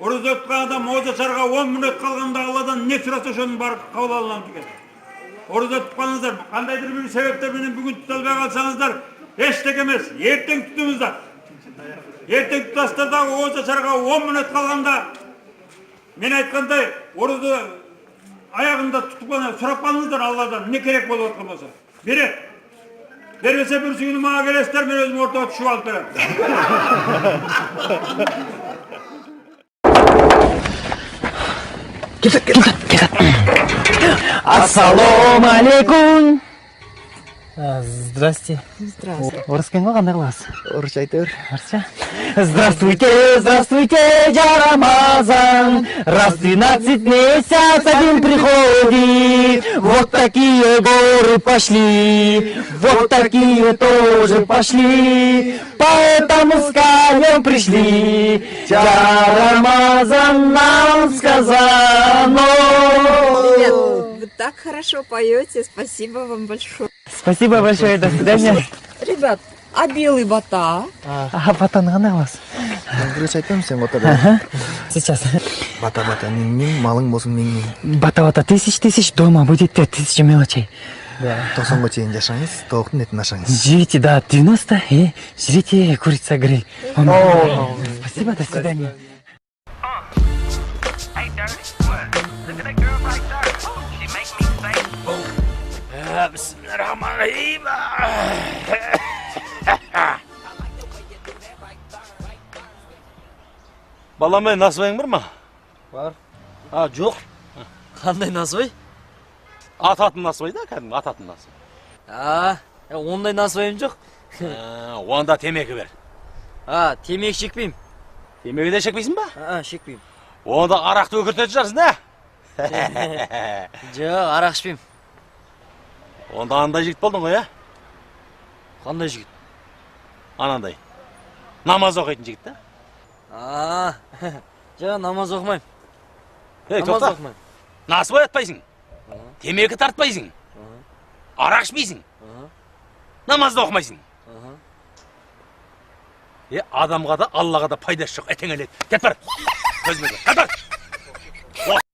Oruç tutkan adam oruç açarga 10 minut kalganda Allah'dan ne sırası şunun barıp kabul alınan diken. Oruç tutkanızlar, kandaydır bir sebepte benim bugün tutalmaya kalsanızlar, hiç tekemez, yerten tutunuzlar. Yerten tutaslar da oruç açarga 10 minut kalganda, men aytkanday, orucu ayağında tutuklanır, sorapkanızlar Allah'dan, ne gerek bolup atılmasa. Biri, vermese bir suyunu bana gelesler, ben özüm ortaya düşüp alıp verem. Ассалому алейкум. Здрасте. Здравствуйте. Орысский қандай қыласыз? Орысша айтыр. Орысша? Здравствуйте, здравствуйте, я Рамазан. Раз в 12 месяц один приходит. Вот такие горы пошли, вот такие тоже пошли. Поэтому с конем пришли. Я Рамазан нам сказано. Ребят, вы так хорошо поете, спасибо вам большое. Спасибо большое, до свидания. Ребят, а белый бата? Батаны қандай қыласыз? Орысша айтамын, сен бата. Сейчас. Бата, мең, малың болсын мең. Бата, тысяч, дома будет 1000 мелочей. 90-ға чейін жашаңыз, тоқтың етін ашаңыз. Живите до 90 и жрите курица гриль. Спасибо, до свидания. Bismillahirrahmanirrahim. Балам, насыбайың бар ма? Бар. Жоқ. Қандай насыбай? Ататын насыбай да, кәдімгі ататын насыбай. Ондай насыбайым жоқ. Онда темекі бер. Темекі шекпеймін. Темекі де шекпейсің ба? Шекпеймін. Онда арақты өкіртетін жарсың, да? Жоқ, арақ ішпеймін. Онда андай жігіт болдың ғой, я? Қандай жігіт? Анандай. Намаз оқитын жігіт, да? Жоқ, намаз оқымайм. Тоқта. Насыбай атпайсың. Темекі тартпайсың. Арақ ішпейсің. Намазды оқымайсың. Адамға да, Аллаға да пайдасы жоқ, әтең әлет. Кет бар. Көзіме бар. Кет бар.